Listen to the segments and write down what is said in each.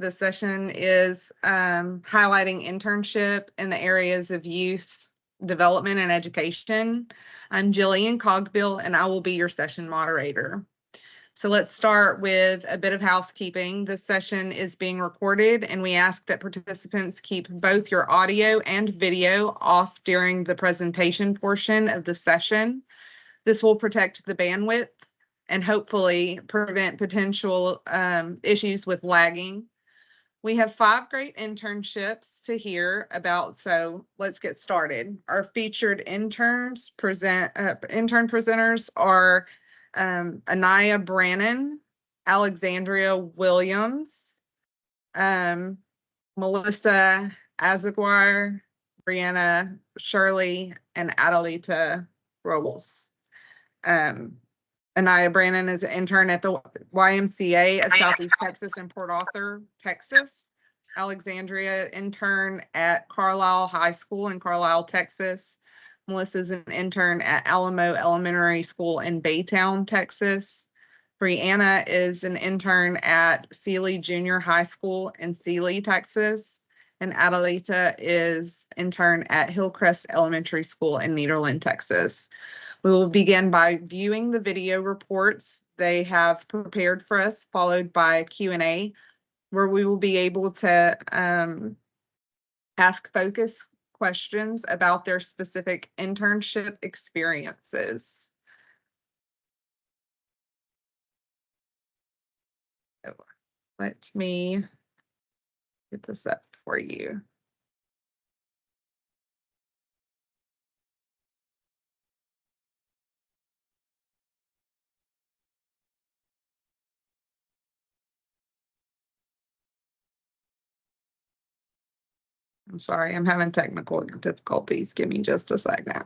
This session is highlighting internship in the areas of youth development and education. I'm Jillian Cogbill, and I will be your session moderator. So let's start with a bit of housekeeping. This session is being recorded, and we ask that participants keep both your audio and video off during the presentation portion of the session. This will protect the bandwidth and hopefully prevent potential issues with lagging. We have 5 great internships to hear about, so let's get started. Our featured intern presenters are Aniyah Brannon, Alexandria Williams, Melissa Izaguirre, Breanna, Shirley, and Adelita Robles. Aniyah Brannon is an intern at the YMCA of Southeast Texas in Port Arthur, Texas. Alexandria, intern at Carlisle High School in Carlisle, Texas. Melissa is an intern at Alamo Elementary School in Baytown, Texas. Breanna is an intern at Sealy Junior High School in Sealy, Texas. And Adelita is intern at Hillcrest Elementary School in Nederland, Texas. We will begin by viewing the video reports they have prepared for us, followed by Q&A, where we will be able to ask focus questions about their specific internship experiences. So let me get this up for you. I'm sorry, I'm having technical difficulties. Give me just a second.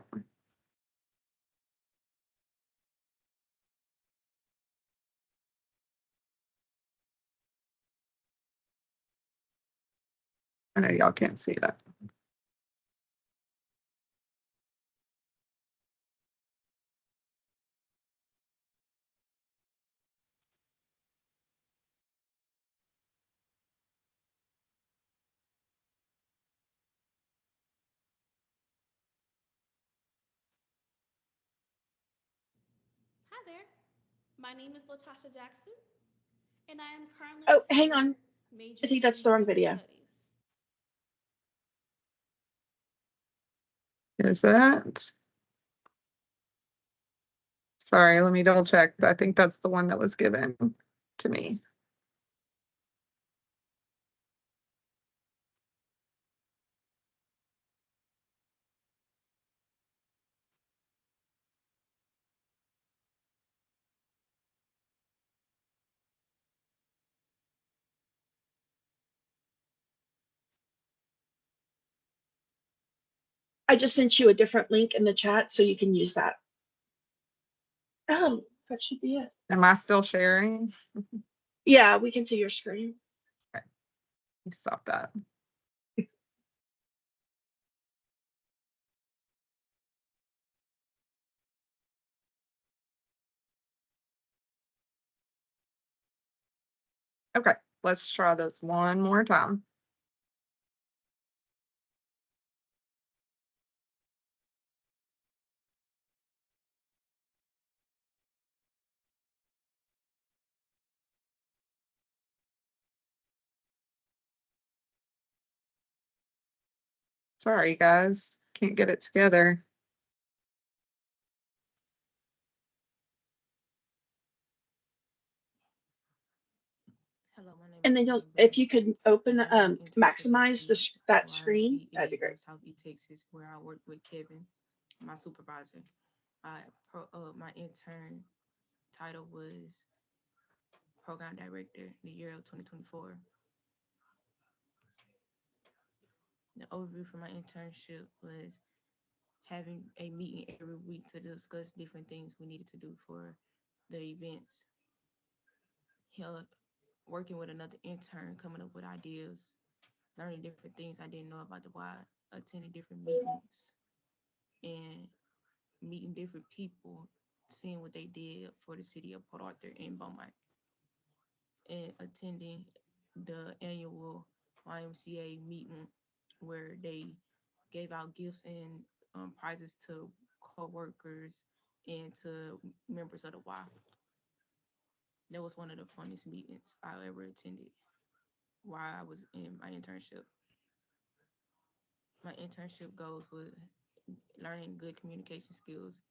I know y'all can't see that. Hi there, my name is Latasha Jackson, and I am currently. Oh, hang on. I think that's the wrong video. Is that? Sorry, let me double check. I think that's the one that was given to me. I just sent you a different link in the chat so you can use that. That should be it. Am I still sharing? Yeah, we can see your screen. Okay. Stop that. Okay, let's try this one more time. Sorry, guys, can't get it together. And then if you could open, maximize that screen, that'd be great. Southeast Texas, where I work with Kevin, my supervisor. My intern title was Program Director in the year of 2024. The overview for my internship was having a meeting every week to discuss different things we needed to do for the events. Working with another intern, coming up with ideas, learning different things I didn't know about the Y, attending different meetings, and meeting different people, seeing what they did for the city of Port Arthur and Beaumont, and attending the annual YMCA meeting where they gave out gifts and prizes to co-workers and to members of the Y. That was one of the funnest meetings I ever attended while I was in my internship. My internship goals were learning good communication skills,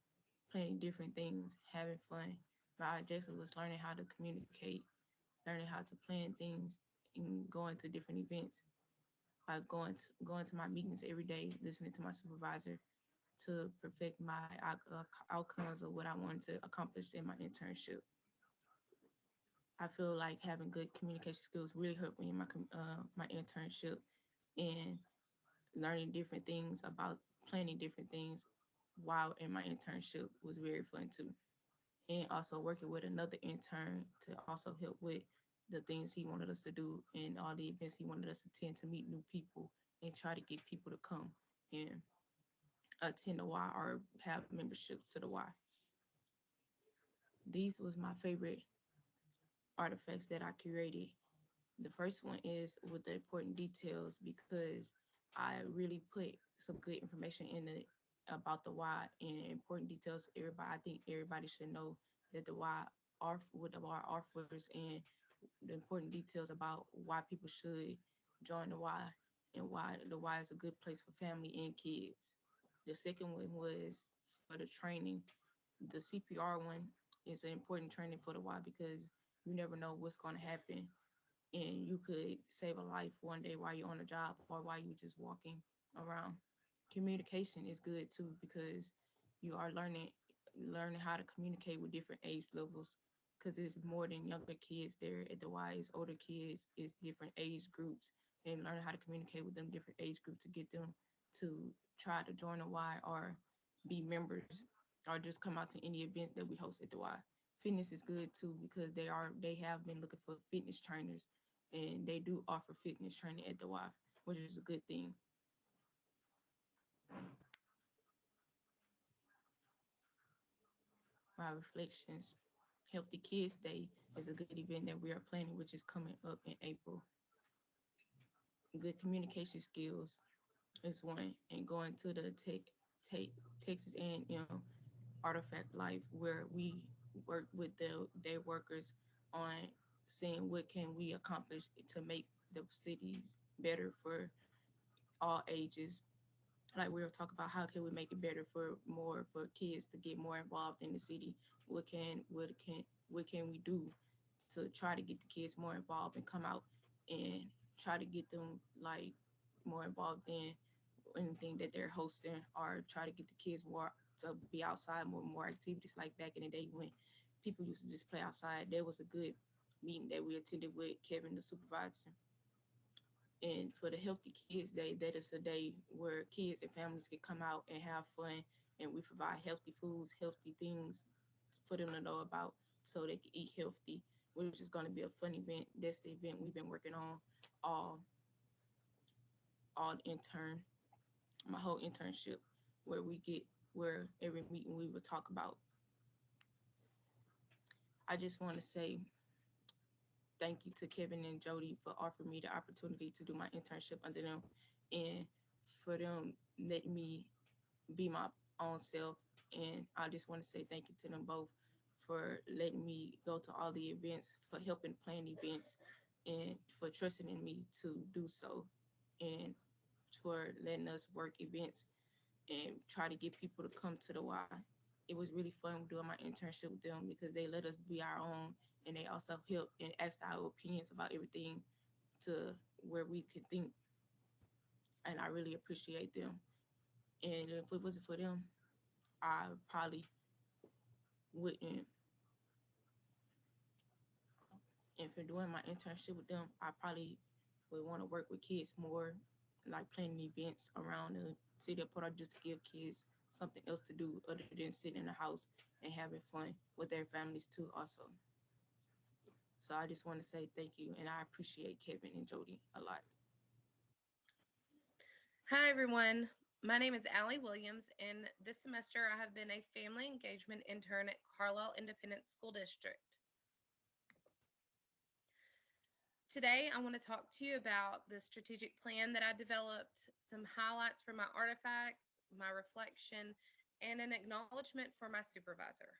planning different things, having fun. My objective was learning how to communicate, learning how to plan things, and going to different events. By going to my meetings every day, listening to my supervisor to perfect my outcomes of what I wanted to accomplish in my internship. I feel like having good communication skills really helped me in my internship, and learning different things about planning different things while in my internship was very fun too. And also working with another intern to also help with the things he wanted us to do and all the events he wanted us to attend to meet new people and try to get people to come and attend the Y or have memberships to the Y. These was my favorite artifacts that I curated. The first one is with the important details because I really put some good information in it about the Y and important details for everybody. I think everybody should know that the Y are what the Y offers and the important details about why people should join the Y and why the Y is a good place for family and kids. The second one was for the training. The CPR one is an important training for the Y because you never know what's going to happen and you could save a life one day while you're on a job or while you're just walking around. Communication is good too because you are learning how to communicate with different age levels because it's more than younger kids there at the Y, it's older kids, it's different age groups, and learning how to communicate with them different age groups to get them to try to join the Y or be members or just come out to any event that we host at the Y. Fitness is good too because they have been looking for fitness trainers and they do offer fitness training at the Y, which is a good thing. My reflections. Healthy Kids Day is a good event that we are planning, which is coming up in April. Good communication skills is one, and going to the Texas A&M Artifact Life, where we work with their workers on seeing what can we accomplish to make the cities better for all ages. Like we were talking about, how can we make it better for kids to get more involved in the city? What can we do to try to get the kids more involved and come out and try to get them like more involved in anything that they're hosting or try to get the kids more to be outside, more activities like back in the day when people used to just play outside. There was a good meeting that we attended with Kevin, the supervisor. And for the Healthy Kids Day, that is a day where kids and families can come out and have fun, and we provide healthy foods, healthy things for them to know about so they can eat healthy, which is going to be a fun event. That's the event we've been working on all intern, my whole internship, where every meeting we would talk about. I just want to say thank you to Kevin and Jody for offering me the opportunity to do my internship under them and for them letting me be my own self. And I just want to say thank you to them both for letting me go to all the events, for helping plan events, and for trusting in me to do so, and for letting us work events and try to get people to come to the Y. It was really fun doing my internship with them because they let us be our own and they also helped and asked our opinions about everything to where we could think. And I really appreciate them. And if it wasn't for them, I probably wouldn't. And for doing my internship with them, I probably would want to work with kids more, like planning events around the city of Port Arthur just to give kids something else to do other than sitting in the house and having fun with their families too also. So I just want to say thank you, and I appreciate Kevin and Jody a lot. Hi, everyone. My name is Allie Williams, and this semester I have been a family engagement intern at Carlisle Independent School District. Today, I want to talk to you about the strategic plan that I developed, some highlights from my artifacts, my reflection, and an acknowledgement for my supervisor.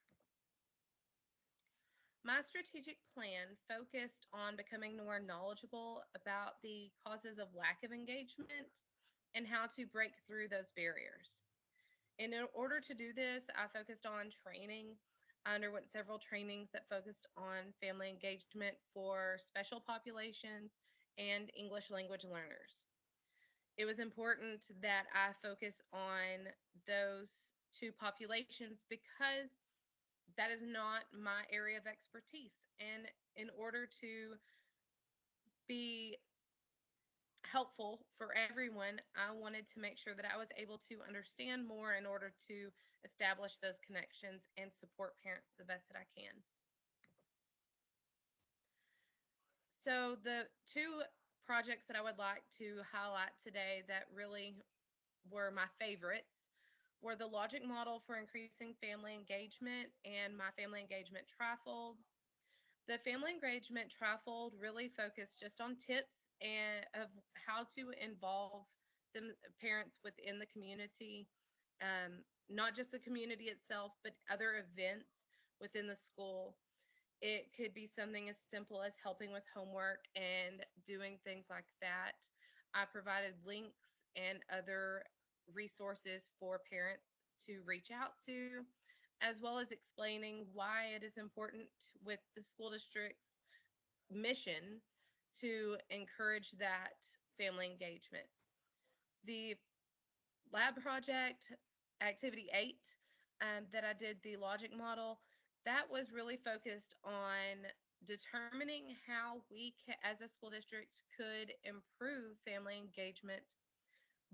My strategic plan focused on becoming more knowledgeable about the causes of lack of engagement and how to break through those barriers. And in order to do this, I focused on training. I underwent several trainings that focused on family engagement for special populations and English language learners. It was important that I focus on those two populations because that is not my area of expertise. And in order to be helpful for everyone, I wanted to make sure that I was able to understand more in order to establish those connections and support parents the best that I can. So the two projects that I would like to highlight today that really were my favorites were the logic model for increasing family engagement and my family engagement trifold. The family engagement trifold really focused just on tips and of how to involve the parents within the community, not just the community itself, but other events within the school. It could be something as simple as helping with homework and doing things like that. I provided links and other resources for parents to reach out to, as well as explaining why it is important with the school district's mission to encourage that family engagement. The lab project, activity 8, that I did the logic model, that was really focused on determining how we as a school district could improve family engagement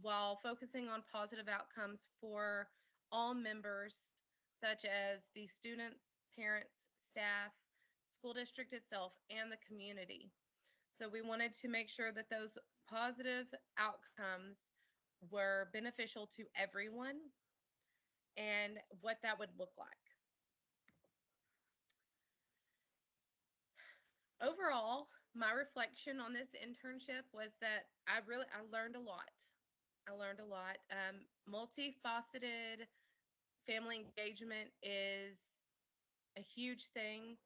while focusing on positive outcomes for all members, such as the students, parents, staff, school district itself, and the community. So we wanted to make sure that those positive outcomes were beneficial to everyone and what that would look like. Overall, my reflection on this internship was that I learned a lot. I learned a lot. Multifaceted family engagement is a huge thing.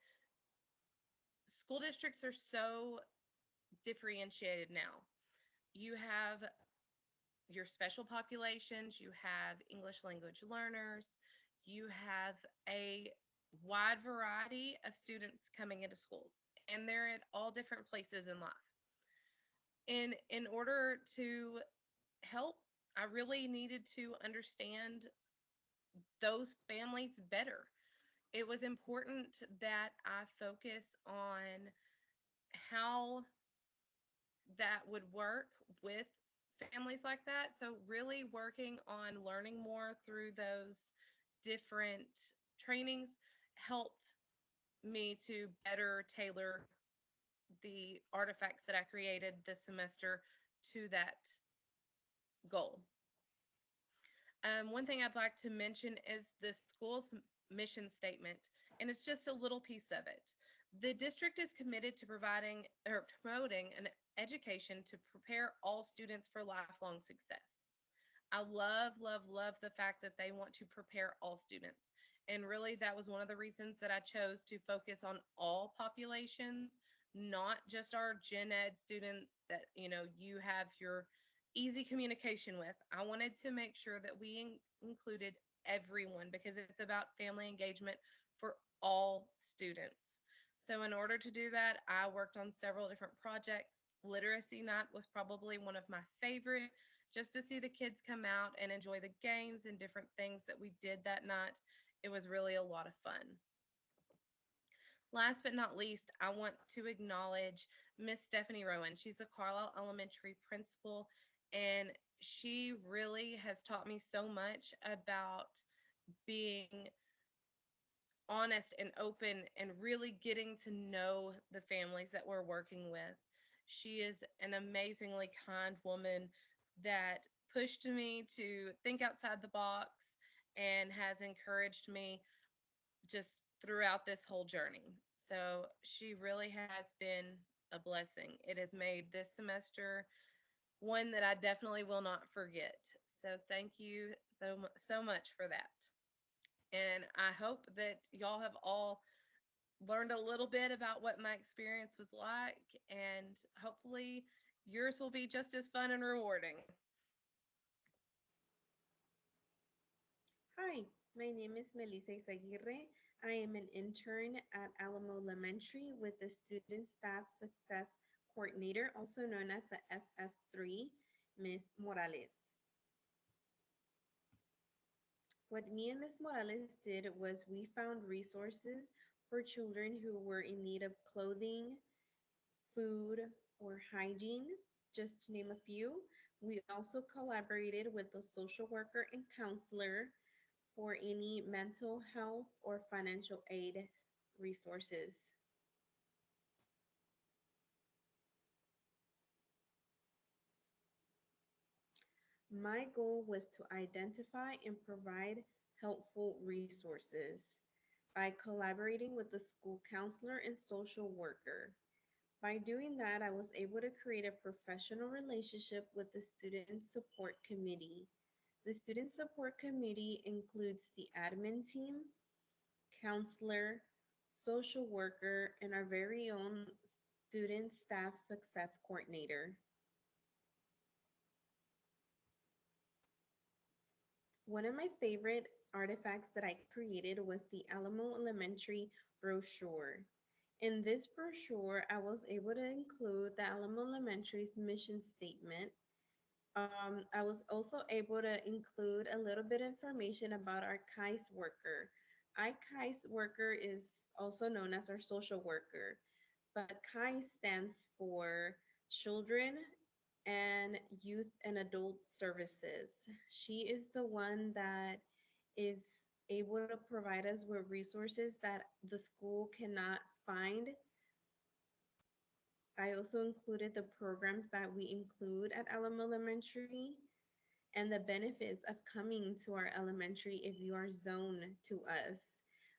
School districts are so differentiated now. You have your special populations, you have English language learners, you have a wide variety of students coming into schools, and they're at all different places in life. In order to help, I really needed to understand those families better. It was important that I focus on how that would work with families like that. So really working on learning more through those different trainings helped me to better tailor the artifacts that I created this semester to that goal. One thing I'd like to mention is the school's mission statement, and it's just a little piece of it. The district is committed to providing or promoting an education to prepare all students for lifelong success. I love, love, love the fact that they want to prepare all students. And really, that was one of the reasons that I chose to focus on all populations, not just our gen ed students that, you have your easy communication with. I wanted to make sure that we included everyone because it's about family engagement for all students. So in order to do that, I worked on several different projects. Literacy night was probably one of my favorite, just to see the kids come out and enjoy the games and different things that we did that night. It was really a lot of fun. Last but not least, I want to acknowledge Miss Stephanie Rowan. She's a Carlisle Elementary principal, and she really has taught me so much about being honest and open and really getting to know the families that we're working with. She is an amazingly kind woman that pushed me to think outside the box and has encouraged me just throughout this whole journey. So she really has been a blessing. It has made this semester one that I definitely will not forget. So thank you so much for that. And I hope that y'all have all learned a little bit about what my experience was like, and hopefully yours will be just as fun and rewarding. Hi, my name is Melissa Izaguirre. I am an intern at Alamo Elementary with the Student Staff Success Coordinator, also known as the SS3, Ms. Morales. What me and Ms. Morales did was we found resources for children who were in need of clothing, food, or hygiene, just to name a few. We also collaborated with the social worker and counselor for any mental health or financial aid resources. My goal was to identify and provide helpful resources by collaborating with the school counselor and social worker. By doing that, I was able to create a professional relationship with the Student Support Committee. The Student Support Committee includes the admin team, counselor, social worker, and our very own Student Staff Success Coordinator. One of my favorite artifacts that I created was the Alamo Elementary brochure. In this brochure, I was able to include the Alamo Elementary's mission statement. I was also able to include a little bit of information about our KAIS worker. Our KAIS worker is also known as our social worker, but KAIS stands for Children and Youth and Adult Services. She is the one that is able to provide us with resources that the school cannot find. I also included the programs that we include at Alamo Elementary and the benefits of coming to our elementary if you are zoned to us.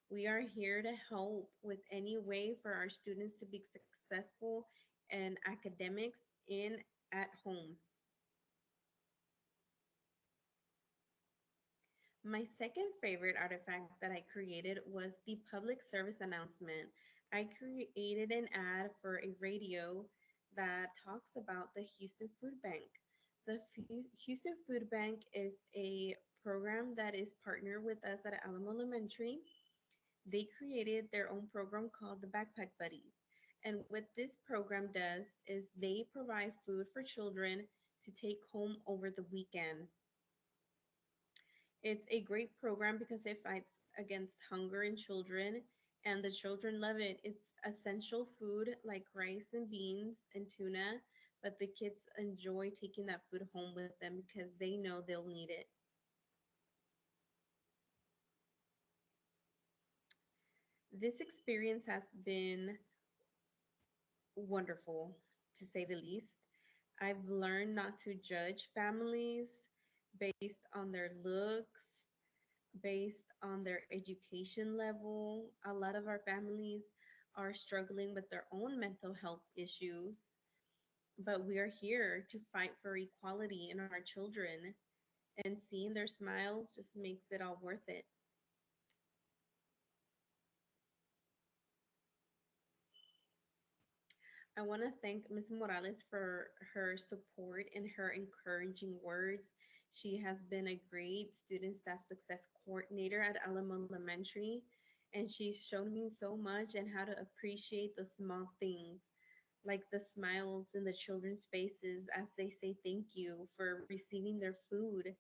We are here to help with any way for our students to be successful in academics in at home. My second favorite artifact that I created was the public service announcement. I created an ad for a radio that talks about the Houston Food Bank. The Houston Food Bank is a program that is partnered with us at Alamo Elementary. They created their own program called the Backpack Buddies. And what this program does is they provide food for children to take home over the weekend. It's a great program because it fights against hunger in children, and the children love it. It's essential food like rice and beans and tuna, but the kids enjoy taking that food home with them because they know they'll need it. This experience has been wonderful, to say the least. I've learned not to judge families based on their looks, based on their education level. A lot of our families are struggling with their own mental health issues, but we are here to fight for equality in our children, and seeing their smiles just makes it all worth it. I want to thank Ms. Morales for her support and her encouraging words. She has been a great student staff success coordinator at Alamo Elementary, and she's shown me so much and how to appreciate the small things, like the smiles in the children's faces as they say thank you for receiving their food.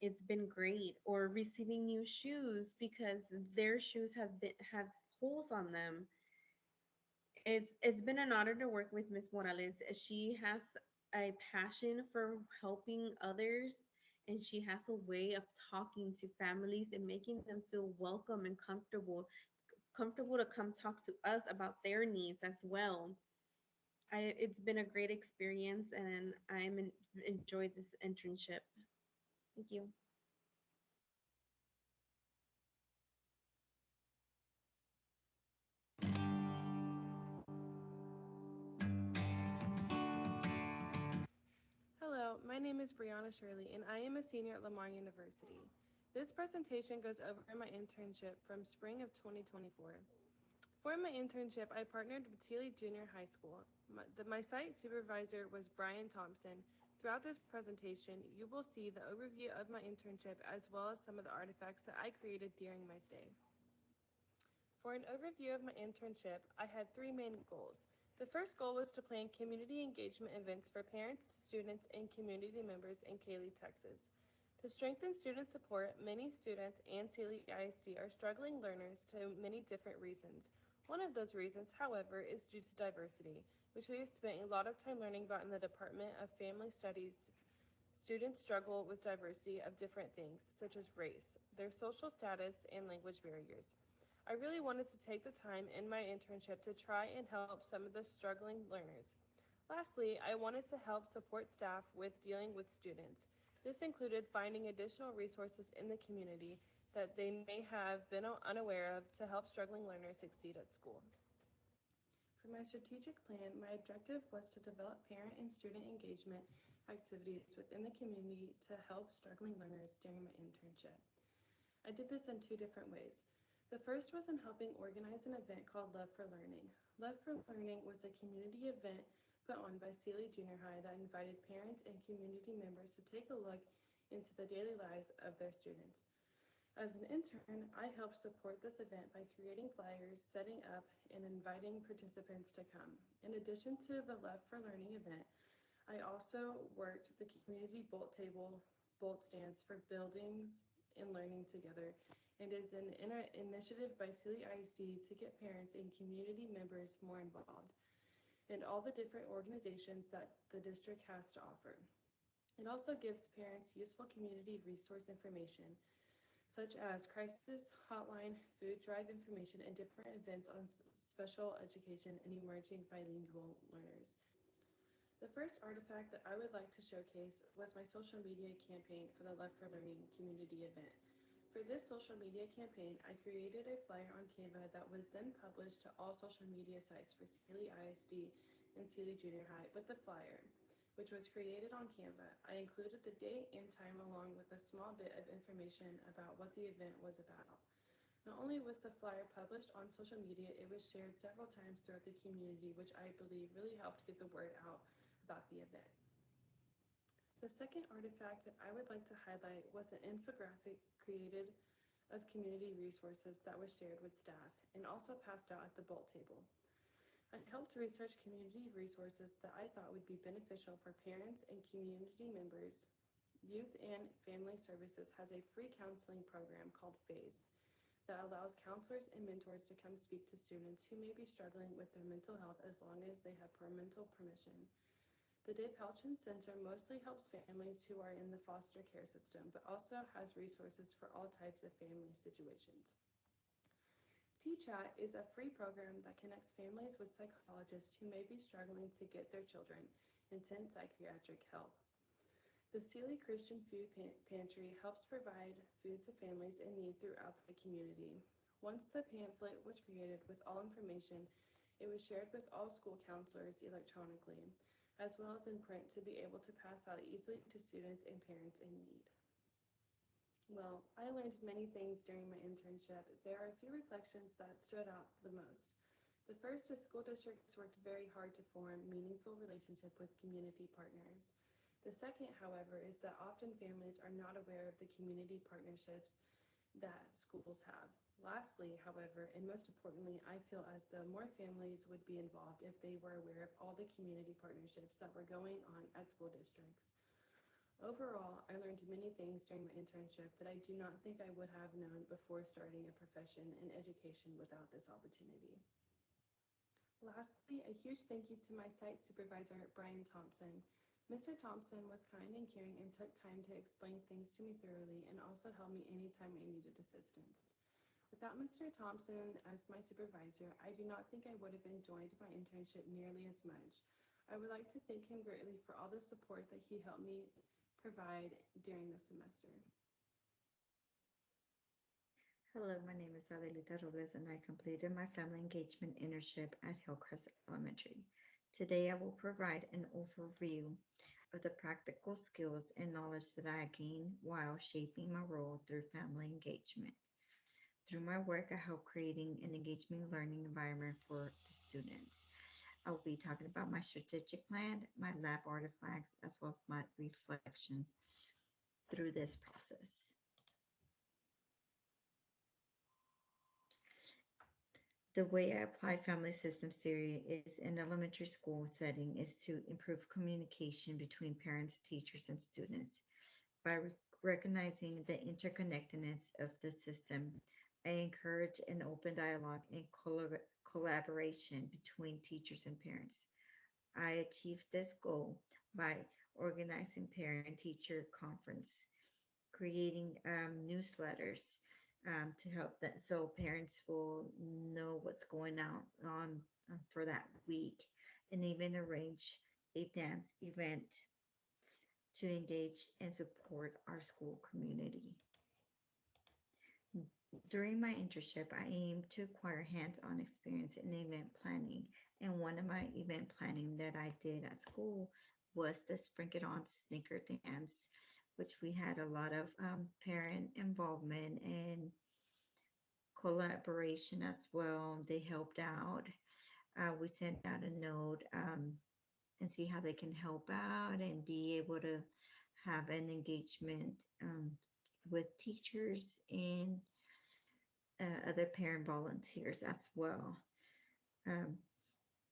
It's been great. Or receiving new shoes because their shoes have holes on them. It's been an honor to work with Miss Morales. She has a passion for helping others, and she has a way of talking to families and making them feel welcome and comfortable to come talk to us about their needs as well. It's been a great experience, and enjoyed this internship. Thank you. name is Breanna Shirley, and I am a senior at Lamar University. This presentation goes over my internship from spring of 2024. For my internship, I partnered with Sealy Junior High School. My site supervisor was Brian Thompson. Throughout this presentation, you will see the overview of my internship as well as some of the artifacts that I created during my stay. For an overview of my internship, I had 3 main goals. The first goal was to plan community engagement events for parents, students, and community members in Katy, Texas. To strengthen student support, many students and Sealy ISD are struggling learners to many different reasons. One of those reasons, however, is due to diversity, which we have spent a lot of time learning about in the Department of Family Studies. Students struggle with diversity of different things, such as race, their social status, and language barriers. I really wanted to take the time in my internship to try and help some of the struggling learners. Lastly, I wanted to help support staff with dealing with students. This included finding additional resources in the community that they may have been unaware of to help struggling learners succeed at school. For my strategic plan, my objective was to develop parent and student engagement activities within the community to help struggling learners during my internship. I did this in 2 different ways. The first was in helping organize an event called Love for Learning. Love for Learning was a community event put on by Sealy Junior High that invited parents and community members to take a look into the daily lives of their students. As an intern, I helped support this event by creating flyers, setting up, and inviting participants to come. In addition to the Love for Learning event, I also worked the community bolt stands for buildings and learning together, and is an initiative by Sealy ISD to get parents and community members more involved in all the different organizations that the district has to offer. It also gives parents useful community resource information, such as crisis hotline, food drive information, and different events on special education and emerging bilingual learners. The first artifact that I would like to showcase was my social media campaign for the Love for Learning community event. For this social media campaign, I created a flyer on Canva that was then published to all social media sites for Sealy ISD and Sealy Junior High with the flyer, which was created on Canva. I included the date and time along with a small bit of information about what the event was about. Not only was the flyer published on social media, it was shared several times throughout the community, which I believe really helped get the word out about the event. The second artifact that I would like to highlight was an infographic created of community resources that was shared with staff and also passed out at the bolt table. I helped research community resources that I thought would be beneficial for parents and community members. Youth and Family Services has a free counseling program called PHASE that allows counselors and mentors to come speak to students who may be struggling with their mental health as long as they have parental permission. The Dave Pelchin Center mostly helps families who are in the foster care system, but also has resources for all types of family situations. T-Chat is a free program that connects families with psychologists who may be struggling to get their children into psychiatric help. The Sealy Christian Food Pantry helps provide food to families in need throughout the community. Once the pamphlet was created with all information, it was shared with all school counselors electronically, as well as in print to be able to pass out easily to students and parents in need. Well, I learned many things during my internship. There are a few reflections that stood out the most. The first is school districts worked very hard to form meaningful relationship with community partners. The second, however, is that often families are not aware of the community partnerships that schools have. Lastly, however, and most importantly, I feel as though more families would be involved if they were aware of all the community partnerships that were going on at school districts. Overall, I learned many things during my internship that I do not think I would have known before starting a profession in education without this opportunity. Lastly, a huge thank you to my site supervisor, Brian Thompson. Mr. Thompson was kind and caring and took time to explain things to me thoroughly and also helped me anytime I needed assistance. Without Mr. Thompson as my supervisor, I do not think I would have enjoyed my internship nearly as much. I would like to thank him greatly for all the support that he helped me provide during the semester. Hello, my name is Adelita Robles, and I completed my family engagement internship at Hillcrest Elementary. Today, I will provide an overview of the practical skills and knowledge that I gained while shaping my role through family engagement. Through my work, I help creating an engaging learning environment for the students. I will be talking about my strategic plan, my lab artifacts, as well as my reflection through this process. The way I apply family systems theory is in elementary school setting is to improve communication between parents, teachers, and students. By recognizing the interconnectedness of the system, I encourage an open dialogue and collaboration between teachers and parents. I achieved this goal by organizing parent-teacher conference, creating newsletters to help that so parents will know what's going on for that week, and even arrange a dance event to engage and support our school community. During my internship, I aimed to acquire hands-on experience in event planning, and one of my event planning that I did at school was the Spring It On sneaker dance, which we had a lot of parent involvement and collaboration as well. They helped out. We sent out a note and see how they can help out and be able to have an engagement with teachers and other parent volunteers as well. Um,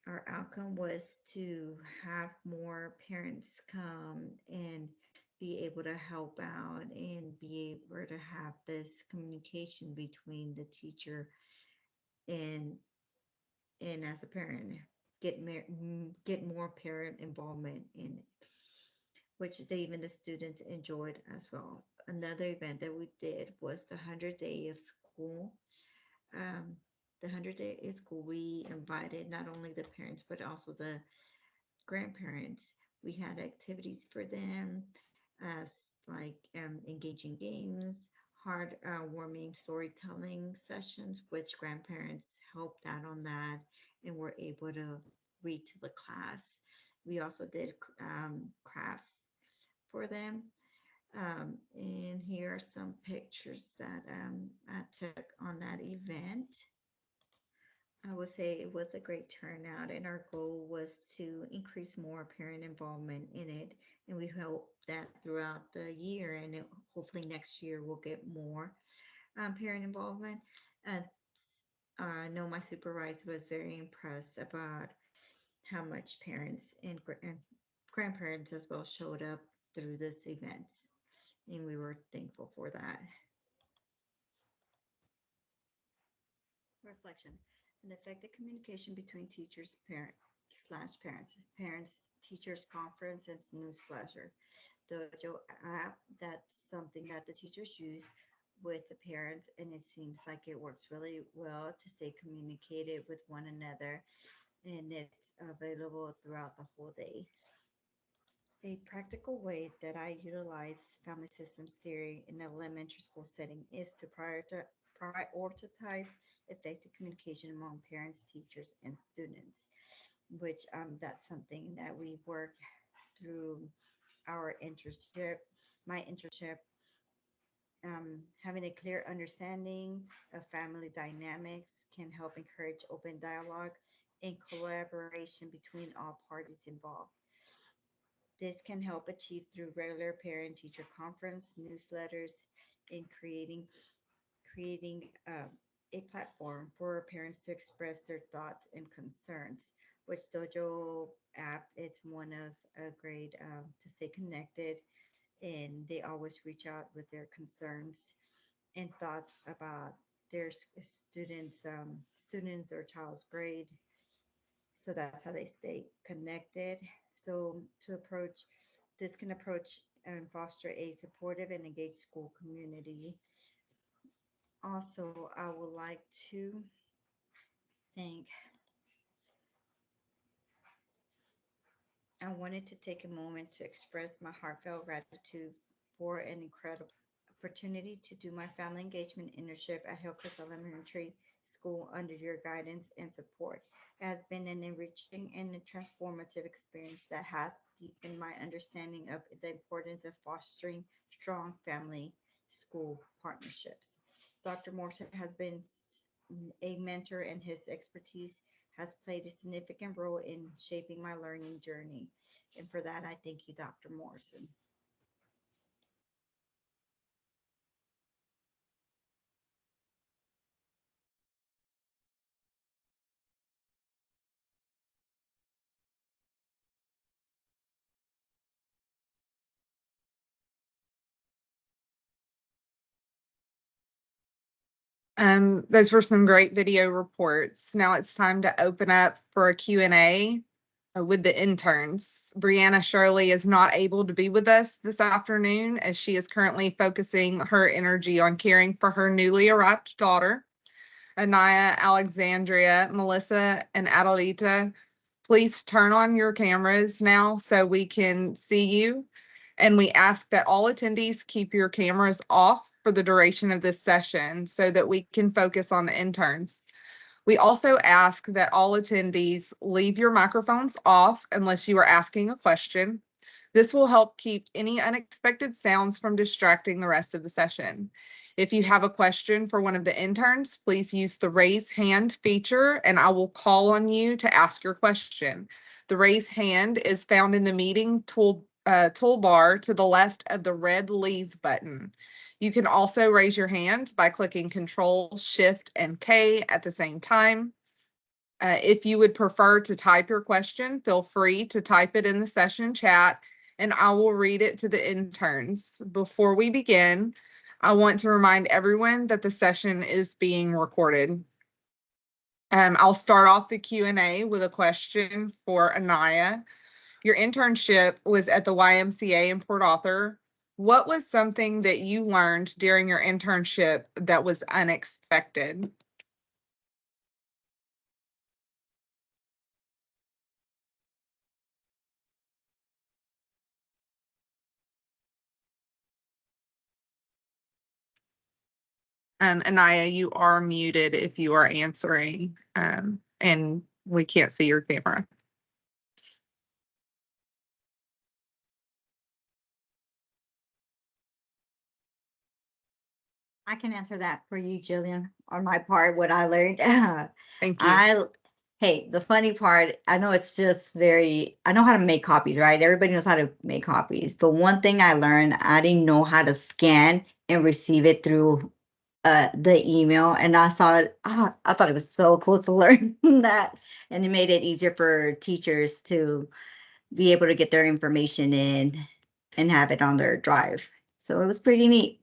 our outcome was to have more parents come and be able to help out and be able to have this communication between the teacher and as a parent get more parent involvement in it, which even the students enjoyed as well. Another event that we did was the 100 day of school. um, the 100 day of school, we invited not only the parents but also the grandparents. We had activities for them, as like engaging games, heart warming storytelling sessions, which grandparents helped out on that and were able to read to the class. We also did crafts for them. And here are some pictures that I took on that event. I would say it was a great turnout, and our goal was to increase more parent involvement in it. And we hope that throughout the year, and hopefully next year, we'll get more parent involvement. And I know my supervisor was very impressed about how much parents and grandparents as well showed up through this event, and we were thankful for that. Reflection. An effective communication between teachers, parents, teachers conference, and newsletter. Dojo app, that's something that the teachers use with the parents, and it seems like it works really well to stay communicated with one another, and it's available throughout the whole day. A practical way that I utilize family systems theory in the elementary school setting is to prioritize effective communication among parents, teachers, and students, which that's something that we work through our internship, my internship. Having a clear understanding of family dynamics can help encourage open dialogue and collaboration between all parties involved. This can help achieve through regular parent-teacher conference, newsletters, and creating a platform for parents to express their thoughts and concerns. Which Dojo app is one of a great to stay connected, and they always reach out with their concerns and thoughts about their students or child's grade. So that's how they stay connected. So to approach this can approach and foster a supportive and engaged school community. Also, I would like to thank, I wanted to take a moment to express my heartfelt gratitude for an incredible opportunity to do my family engagement internship at Hillcrest Elementary school under your guidance and support. It has been an enriching and a transformative experience that has deepened my understanding of the importance of fostering strong family school partnerships. Dr. Morse has been a mentor, and his expertise has played a significant role in shaping my learning journey. And for that, I thank you, Dr. Morrison. Those were some great video reports. Now it's time to open up for a Q&A with the interns. Breanna Shirley is not able to be with us this afternoon as she is currently focusing her energy on caring for her newly arrived daughter. Aniyah, Alexandria, Melissa, and Adelita, please turn on your cameras now so we can see you. And we ask that all attendees keep your cameras off for the duration of this session so that we can focus on the interns. We also ask that all attendees leave your microphones off unless you are asking a question. This will help keep any unexpected sounds from distracting the rest of the session. If you have a question for one of the interns, please use the raise hand feature and I will call on you to ask your question. The raise hand is found in the meeting toolbar to the left of the red leave button. You can also raise your hand by clicking Control, Shift, and K at the same time. If you would prefer to type your question, feel free to type it in the session chat and I will read it to the interns. Before we begin, I want to remind everyone that the session is being recorded. I'll start off the Q&A with a question for Aniyah. Your internship was at the YMCA in Port Arthur. What was something that you learned during your internship that was unexpected? Aniyah, you are muted if you are answering, and we can't see your camera. I can answer that for you, Jillian, on my part, what I learned. Thank you. Hey, the funny part, I know it's just I know how to make copies, right? Everybody knows how to make copies. But one thing I learned, I didn't know how to scan and receive it through the email. And I thought it was so cool to learn that. And it made it easier for teachers to be able to get their information in and have it on their drive. So it was pretty neat.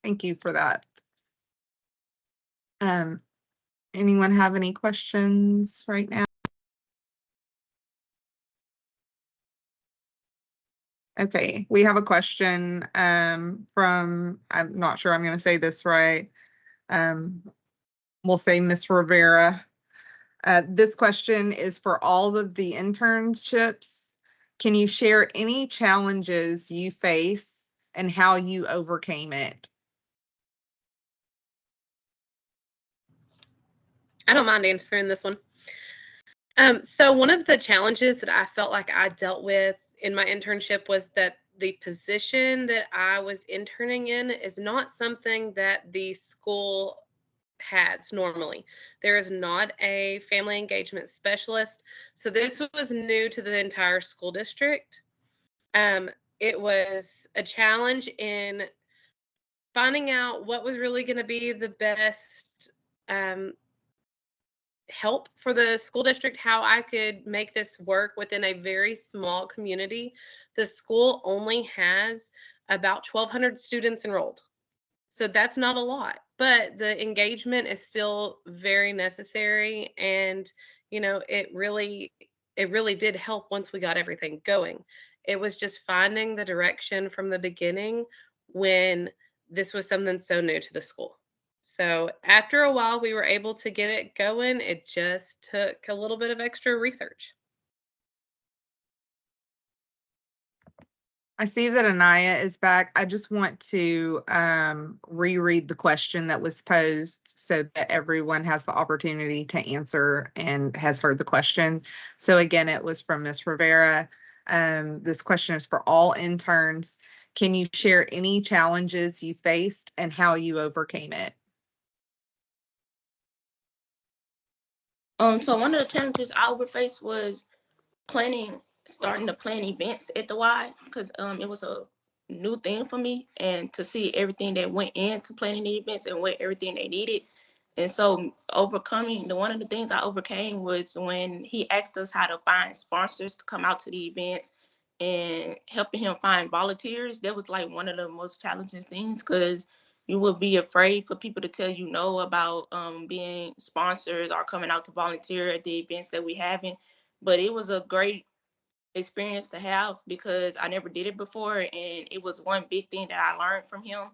Thank you for that. Anyone have any questions right now? Okay, we have a question from, I'm not sure I'm going to say this right. We'll say Miss Rivera. This question is for all of the internships. Can you share any challenges you face and how you overcame it? I don't mind answering this one. So one of the challenges that I felt like I dealt with in my internship was that the position that I was interning in is not something that the school has normally. There is not a family engagement specialist. So this was new to the entire school district. It was a challenge in finding out what was really going to be the best help for the school district, how I could make this work within a very small community. The school only has about 1,200 students enrolled. So that's not a lot, but the engagement is still very necessary. And, you know, it really did help once we got everything going. It was just finding the direction from the beginning when this was something so new to the school. So after a while, we were able to get it going. It just took a little bit of extra research. I see that Aniyah is back. I just want to reread the question that was posed so that everyone has the opportunity to answer and has heard the question. So again, it was from Ms. Rivera. This question is for all interns. Can you share any challenges you faced and how you overcame it? So one of the challenges I overfaced was starting to plan events at the Y, because it was a new thing for me, and to see everything that went into planning the events and what everything they needed. And so one of the things I overcame was when he asked us how to find sponsors to come out to the events and helping him find volunteers. That was like one of the most challenging things, because you would be afraid for people to tell you no about being sponsors or coming out to volunteer at the events that we having. But it was a great experience to have, because I never did it before, and it was one big thing that I learned from him.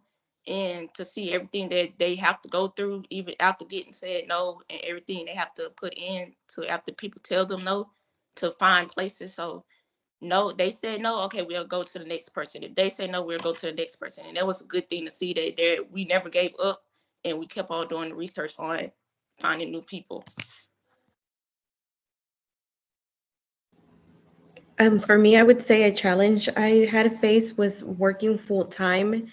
And to see everything that they have to go through, even after getting said no, and everything they have to put in to after people tell them no, to find places. So no, they said no, okay, we'll go to the next person. If they say no, we'll go to the next person. And that was a good thing to see, that we never gave up, and we kept on doing the research on finding new people. For me, I would say a challenge I had to face was working full time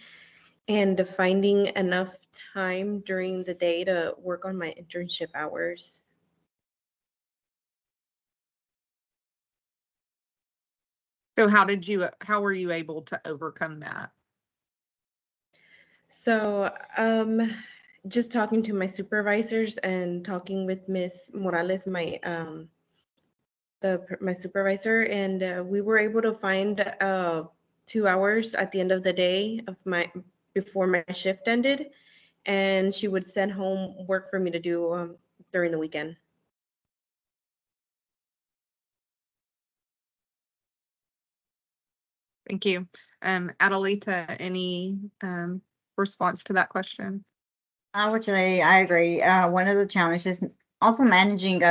and finding enough time during the day to work on my internship hours. So how were you able to overcome that? So, just talking to my supervisors and talking with Miss Morales, my supervisor, and we were able to find 2 hours at the end of the day before my shift ended, and she would send home work for me to do during the weekend. Thank you. Adelita, any response to that question? I would say I agree. One of the challenges also managing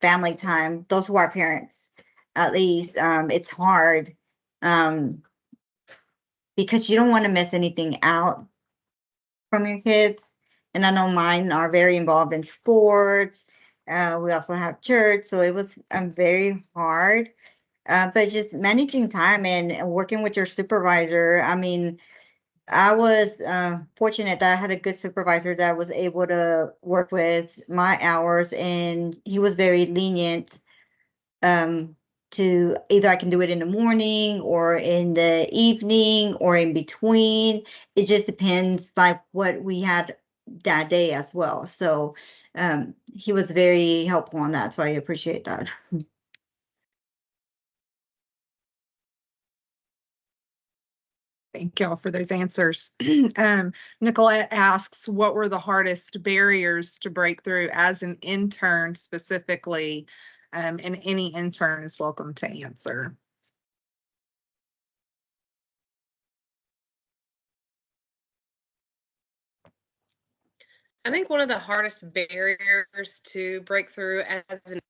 family time. Those who are parents, at least, it's hard because you don't want to miss anything out from your kids. And I know mine are very involved in sports. We also have church, so it was very hard. But just managing time and working with your supervisor. I mean, I was fortunate that I had a good supervisor that was able to work with my hours, and he was very lenient to either I can do it in the morning or in the evening or in between. It just depends like what we had that day as well. So he was very helpful on that. So I appreciate that. Thank y'all for those answers. Nicolette asks, what were the hardest barriers to break through as an intern specifically? And any intern is welcome to answer. I think one of the hardest barriers to break through as an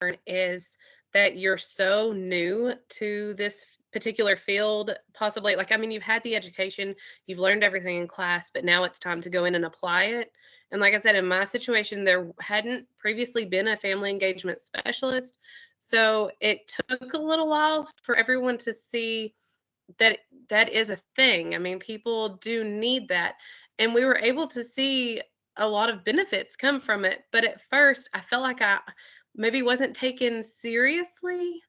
intern is that you're so new to this particular field, possibly. Like, I mean, you've had the education, you've learned everything in class, but now it's time to go in and apply it. And like I said, in my situation, there hadn't previously been a family engagement specialist. So it took a little while for everyone to see that that is a thing. I mean, people do need that. And we were able to see a lot of benefits come from it. But at first, I felt like I maybe wasn't taken seriously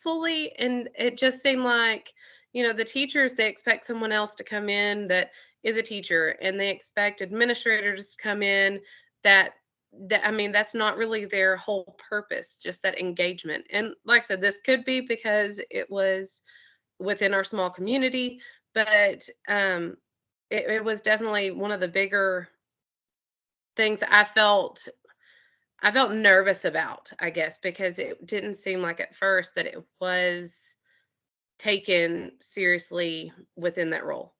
fully. And it just seemed like, the teachers, they expect someone else to come in that is a teacher, and they expect administrators to come in that I mean, that's not really their whole purpose, just that engagement. And like I said, this could be because it was within our small community, but it was definitely one of the bigger things I felt nervous about, I guess, because it didn't seem like at first that it was taken seriously within that role.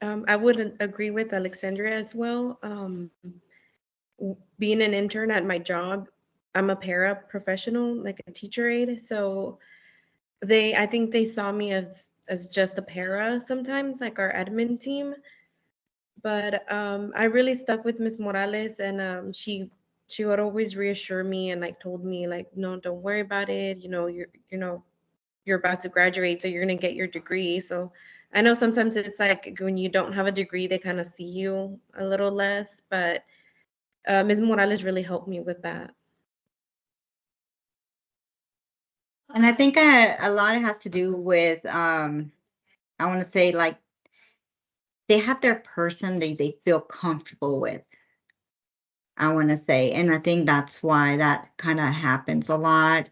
I would agree with Alexandria as well. Being an intern at my job, I'm a paraprofessional, like a teacher aide. So I think they saw me as just a para sometimes, like our admin team. But I really stuck with Miss Morales, and she would always reassure me and like told me like, no, don't worry about it. You're about to graduate, so you're gonna get your degree. So I know sometimes it's like when you don't have a degree, they kind of see you a little less, but Ms. Morales really helped me with that. And I think a lot it has to do with I want to say like they have their person they feel comfortable with. I want to say, and I think that's why that kind of happens a lot.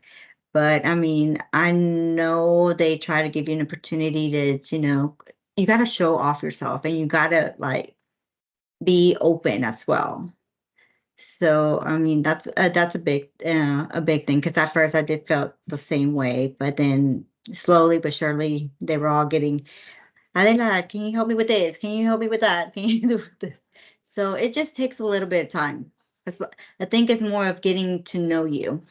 But I mean, I know they try to give you an opportunity to, you got to show off yourself and you got to like be open as well. So, I mean, that's a big thing because at first I did felt the same way, but then slowly but surely they were all getting, Adelita, can you help me with this? Can you help me with that? Can you do this? So it just takes a little bit of time. I think it's more of getting to know you.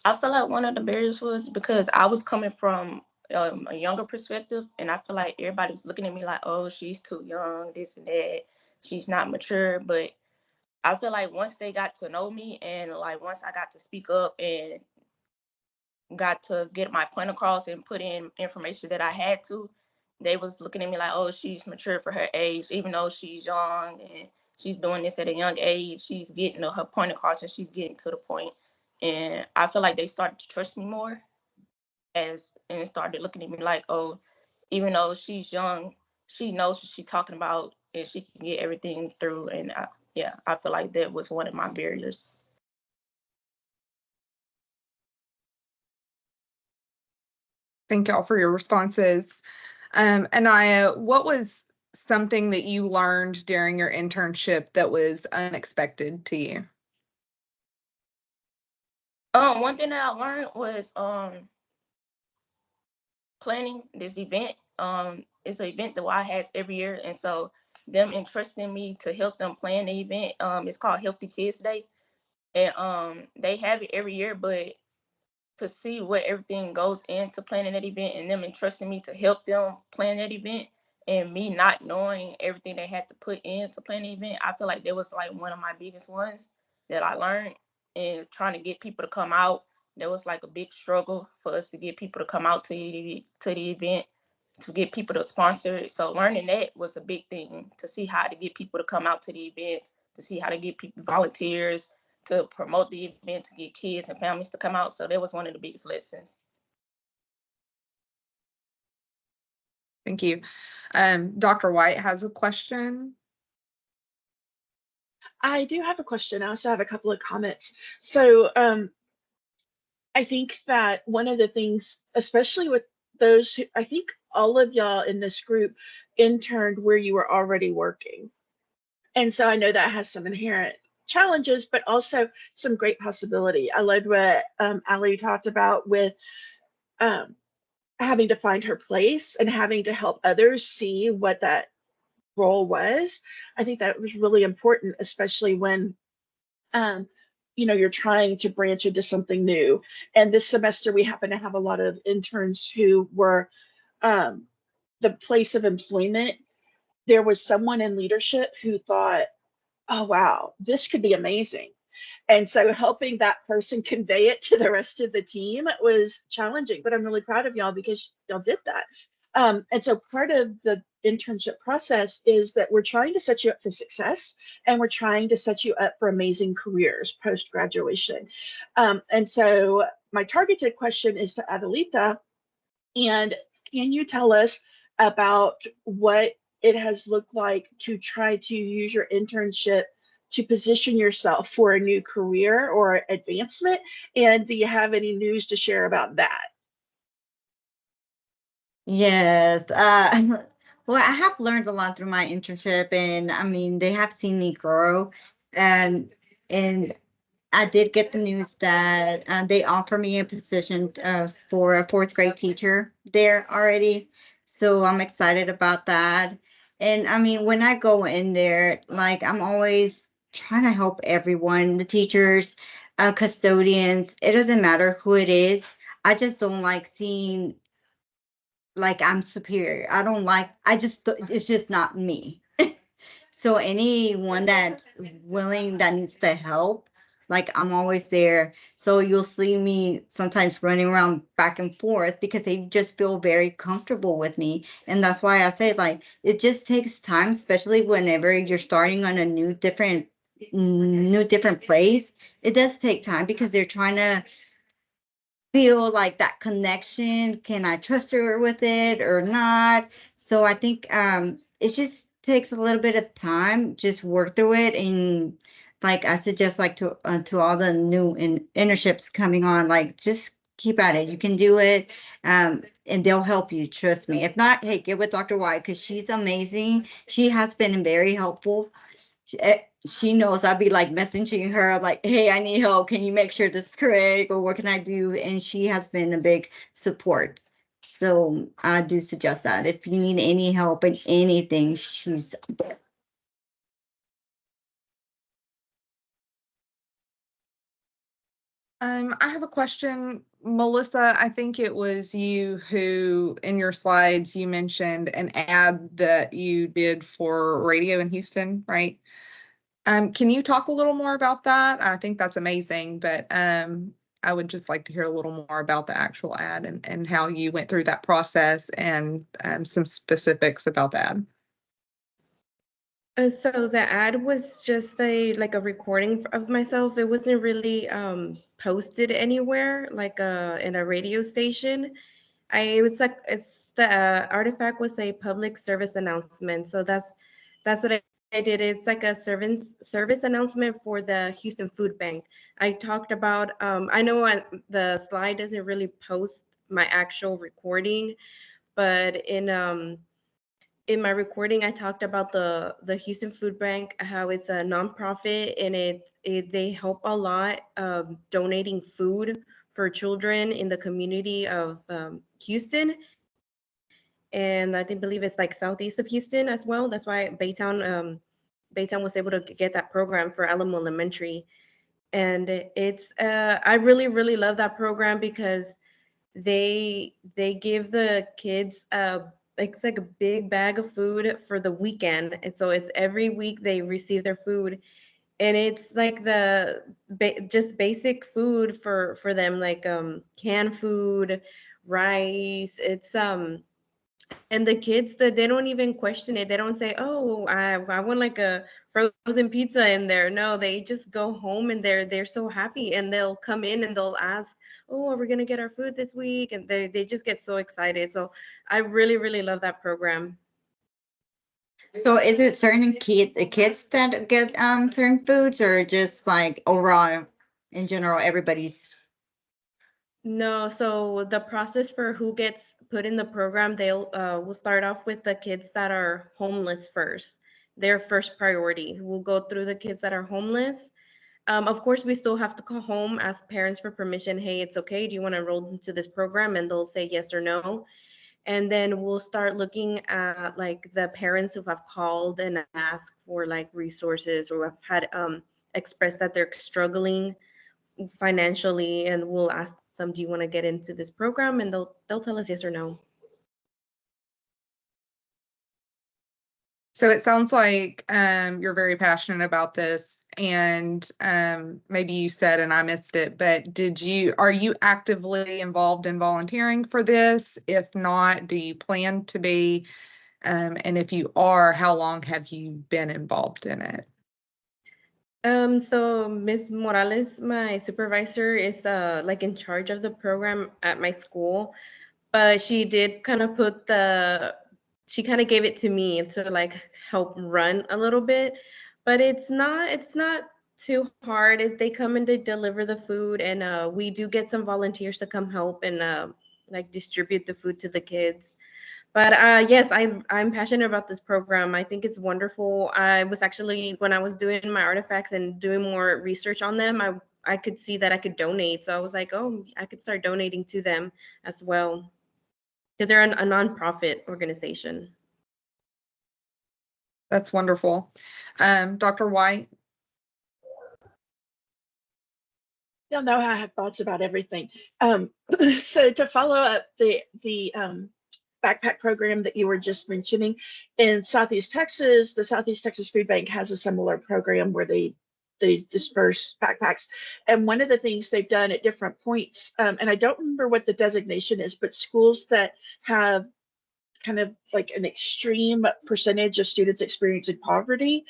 I feel like one of the barriers was because I was coming from a younger perspective, and I feel like everybody was looking at me like, "Oh, she's too young, this and that. She's not mature." But I feel like once they got to know me, and like once I got to speak up and got to get my point across and put in information that I had to, they was looking at me like, "Oh, she's mature for her age, even though she's young and she's doing this at a young age. She's getting her point across and she's getting to the point." And I feel like they started to trust me more and started looking at me like, "Oh, even though she's young, she knows what she's talking about and she can get everything through." And yeah, I feel like that was one of my barriers. Thank y'all for your responses. Aniyah, what was something that you learned during your internship that was unexpected to you? One thing that I learned was planning this event. It's an event that Y has every year, and so them entrusting me to help them plan the event. It's called Healthy Kids Day, and they have it every year. But to see what everything goes into planning that event, and them entrusting me to help them plan that event, and me not knowing everything they had to put into planning the event, I feel like that was like one of my biggest ones that I learned. And trying to get people to come out, that was like a big struggle for us to get people to come out to the event, to get people to sponsor it. So learning that was a big thing, to see how to get people to come out to the events, to see how to get people volunteers to promote the event, to get kids and families to come out. So that was one of the biggest lessons. Thank you. Dr. White has a question. I do have a question. I also have a couple of comments. So I think that one of the things, especially with those who, I think all of y'all in this group interned where you were already working. And so I know that has some inherent challenges, but also some great possibility. I loved what Ali talked about with um, having to find her place and having to help others see what that role was. I think that was really important, especially when um, you're trying to branch into something new. And this semester, we happen to have a lot of interns who were um, the place of employment. There was someone in leadership who thought, oh, wow, this could be amazing. And so helping that person convey it to the rest of the team was challenging, but I'm really proud of y'all because y'all did that. And so part of the internship process is that we're trying to set you up for success and we're trying to set you up for amazing careers post graduation. And so my targeted question is to Adelita. And can you tell us about what it has looked like to try to use your internship to position yourself for a new career or advancement? And do you have any news to share about that? Yes. Well, I have learned a lot through my internship, and I mean, they have seen me grow, and I did get the news that they offer me a position for a fourth grade teacher there already. So I'm excited about that. And I mean, when I go in there, like I'm always trying to help everyone, the teachers, custodians. It doesn't matter who it is. I just don't like seeing like I'm superior. I don't like. It's just not me. So anyone that's willing that needs the help, like I'm always there. So you'll see me sometimes running around back and forth because they just feel very comfortable with me. And that's why I say like it just takes time, especially whenever you're starting on a new different place. It does take time because they're trying to feel like that connection. Can I trust her with it or not? So I think it just takes a little bit of time, just work through it. And like I suggest like to all the new internships coming on, like just keep at it. You can do it. And they'll help you, trust me. If not, hey, get with Dr. White because she's amazing. She has been very helpful. She knows I'll be like messaging her like, hey, I need help. Can you make sure this is correct? Or what can I do? And she has been a big support. So I do suggest that if you need any help in anything, she's there. I have a question, Melissa. I think it was you who, in your slides, you mentioned an ad that you did for radio in Houston, right? Can you talk a little more about that? I think that's amazing, but I would just like to hear a little more about the actual ad and how you went through that process and some specifics about that. So the ad was just a recording of myself. It wasn't really posted anywhere, like in a radio station. It was like the artifact was a public service announcement. So that's what I did. It's like a service announcement for the Houston Food Bank. I talked about I know the slide doesn't really post my actual recording, but in my recording, I talked about the Houston Food Bank, how it's a nonprofit and they help a lot donating food for children in the community of Houston, and I believe it's like southeast of Houston as well. That's why Baytown was able to get that program for Alamo Elementary, and it's I really love that program because they give the kids it's like a big bag of food for the weekend, and so it's every week they receive their food, and it's like just basic food for them, like canned food, rice. It's and the kids that they don't even question it. They don't say, oh, I want like a frozen pizza in there. No, they just go home and they're so happy, and they'll come in and they'll ask, oh, are we gonna get our food this week? And they just get so excited. So I really love that program. So is it certain kids that get certain foods or just like overall in general everybody's? No, so the process for who gets put in the program, they'll will start off with the kids that are homeless first. Their first priority. We'll go through the kids that are homeless. Of course, we still have to call home, ask parents for permission. Hey, it's okay. Do you want to enroll into this program? And they'll say yes or no. And then we'll start looking at like the parents who have called and asked for like resources or have had expressed that they're struggling financially, and we'll ask them, do you want to get into this program? And they'll tell us yes or no. So it sounds like you're very passionate about this, and maybe you said and I missed it, but are you actively involved in volunteering for this? If not, do you plan to be? And if you are, how long have you been involved in it? So Ms. Morales, my supervisor, is like in charge of the program at my school, but she did kind of she kind of gave it to me to like help run a little bit, but it's not too hard. If they come in to deliver the food, and we do get some volunteers to come help and like distribute the food to the kids. But yes, I'm passionate about this program. I think it's wonderful. I was actually, when I was doing my artifacts and doing more research on them, I could see that I could donate. So I was like, oh, I could start donating to them as well, because they're a nonprofit organization. That's wonderful. Dr. White? You'll know I have thoughts about everything. So to follow up the backpack program that you were just mentioning, in Southeast Texas, the Southeast Texas Food Bank has a similar program where they disperse backpacks. And one of the things they've done at different points, and I don't remember what the designation is, but schools that have kind of like an extreme percentage of students experiencing poverty,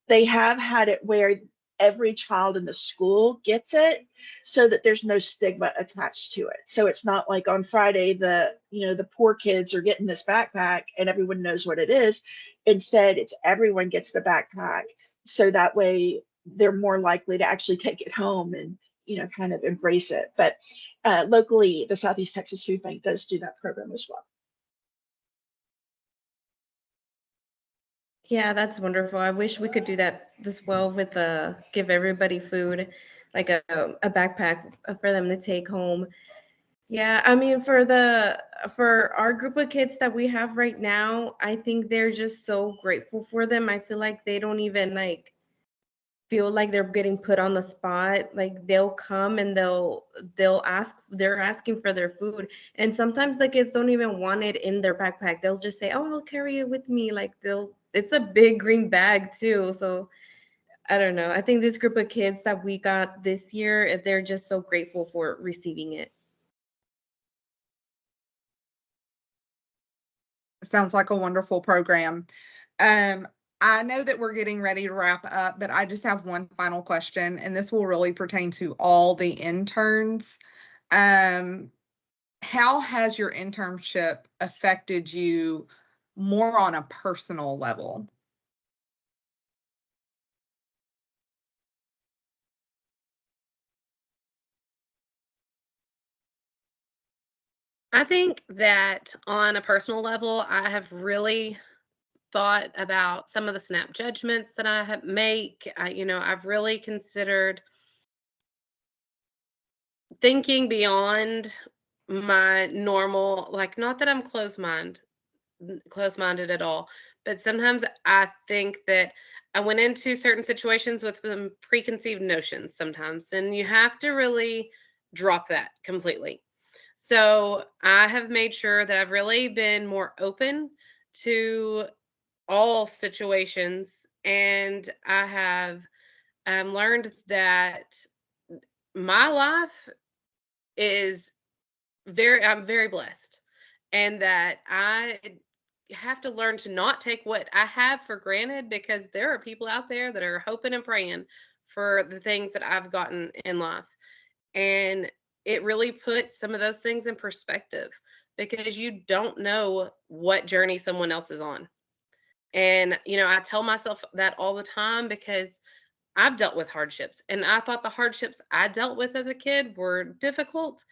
they have had it where every child in the school gets it so that there's no stigma attached to it. So it's not like on Friday the poor kids are getting this backpack and everyone knows what it is. Instead, it's everyone gets the backpack. So that way they're more likely to actually take it home and kind of embrace it. But locally, the Southeast Texas Food Bank does do that program as well. Yeah, that's wonderful. I wish we could do that as well with give everybody food, like a backpack for them to take home. Yeah, I mean for our group of kids that we have right now, I think they're just so grateful for them. I feel like they don't even like feel like they're getting put on the spot. Like they'll come and they're asking for their food. And sometimes the kids don't even want it in their backpack. They'll just say, "Oh, I'll carry it with me." Like it's a big green bag too. So I don't know. I think this group of kids that we got this year, they're just so grateful for receiving it. Sounds like a wonderful program. I know that we're getting ready to wrap up, but I just have one final question, and this will really pertain to all the interns. How has your internship affected you more on a personal level? I think that on a personal level, I have really thought about some of the snap judgments that I have make. I've really considered thinking beyond my normal, like not that I'm closed-minded at all, but sometimes I think that I went into certain situations with some preconceived notions sometimes, and you have to really drop that completely. So I have made sure that I've really been more open to all situations, and I have learned that my life is I'm very blessed, and that I have to learn to not take what I have for granted, because there are people out there that are hoping and praying for the things that I've gotten in life. And it really puts some of those things in perspective, because you don't know what journey someone else is on. And, I tell myself that all the time, because I've dealt with hardships, and I thought the hardships I dealt with as a kid were difficult,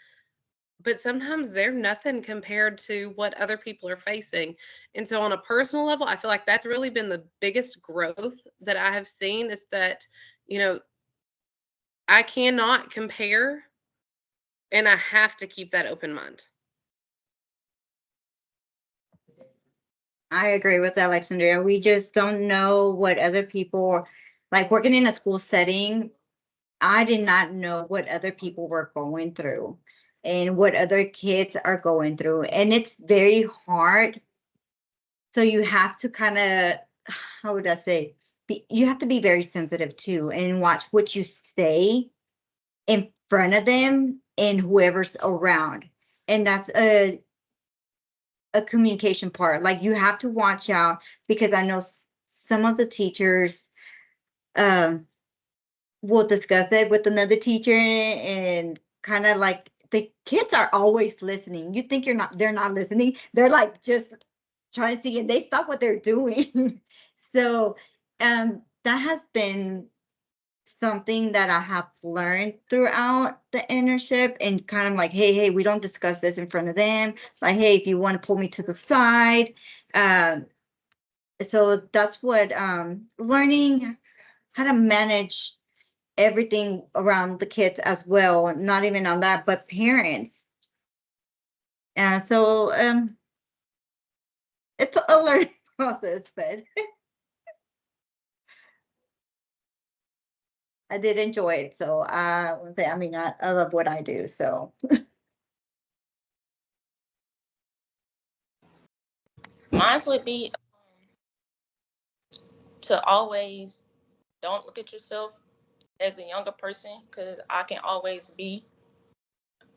but sometimes they're nothing compared to what other people are facing. And so on a personal level, I feel like that's really been the biggest growth that I have seen, is that, I cannot compare, and I have to keep that open mind. I agree with Alexandria. We just don't know what other people, like working in a school setting, I did not know what other people were going through and what other kids are going through. And it's very hard. So you have to kind of, how would I say, you have to be very sensitive too and watch what you say in front of them and whoever's around. And that's a communication part. Like you have to watch out, because I know some of the teachers will discuss it with another teacher, and kind of like the kids are always listening. You think they're not listening. They're like just trying to see, and they stop what they're doing. So that has been something that I have learned throughout the internship, and kind of like, hey, we don't discuss this in front of them. Like, hey, if you want to pull me to the side. So that's what learning how to manage everything around the kids as well. Not even on that, but parents. So it's a learning process, but I did enjoy it. So I mean, I love what I do. So Mine would be to always don't look at yourself as a younger person, because I can always be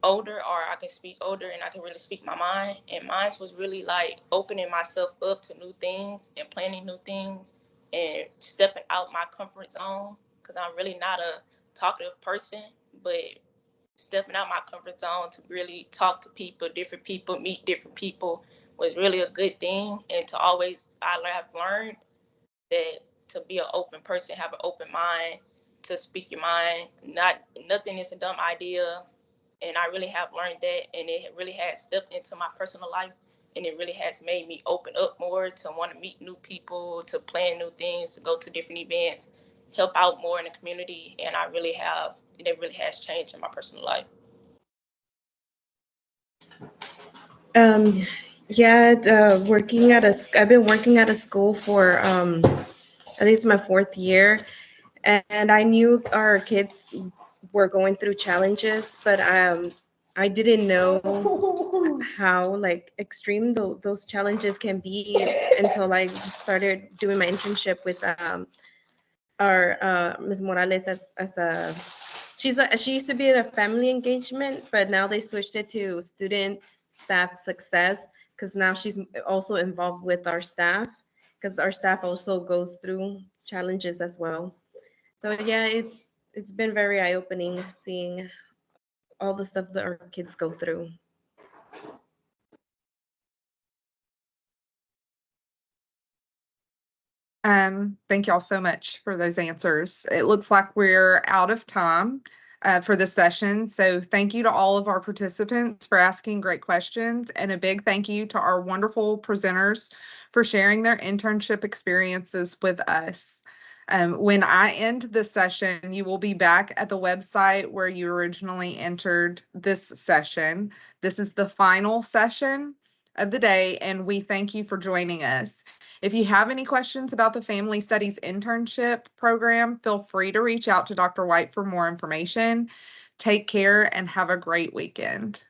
older, or I can speak older and I can really speak my mind. And mine was really like opening myself up to new things and planning new things and stepping out my comfort zone, because I'm really not a talkative person, but stepping out my comfort zone to really talk to people, meet different people was really a good thing. And to always, I have learned that to be an open person, have an open mind, to speak your mind, nothing is a dumb idea. And I really have learned that, and it really has stepped into my personal life, and it really has made me open up more to want to meet new people, to plan new things, to go to different events, help out more in the community. And it really has changed in my personal life. Yeah, I've been working at a school for at least my 4th year, and I knew our kids were going through challenges, but I didn't know how like extreme those challenges can be until I started doing my internship with our Ms. Morales as a she used to be a family engagement, but now they switched it to student staff success, because now she's also involved with our staff, because our staff also goes through challenges as well. So yeah, it's been very eye-opening seeing all the stuff that our kids go through. Thank y'all so much for those answers. It looks like we're out of time for this session. So thank you to all of our participants for asking great questions, and a big thank you to our wonderful presenters for sharing their internship experiences with us. When I end this session, you will be back at the website where you originally entered this session. This is the final session of the day, and we thank you for joining us. If you have any questions about the Family Studies internship program, feel free to reach out to Dr. White for more information. Take care and have a great weekend.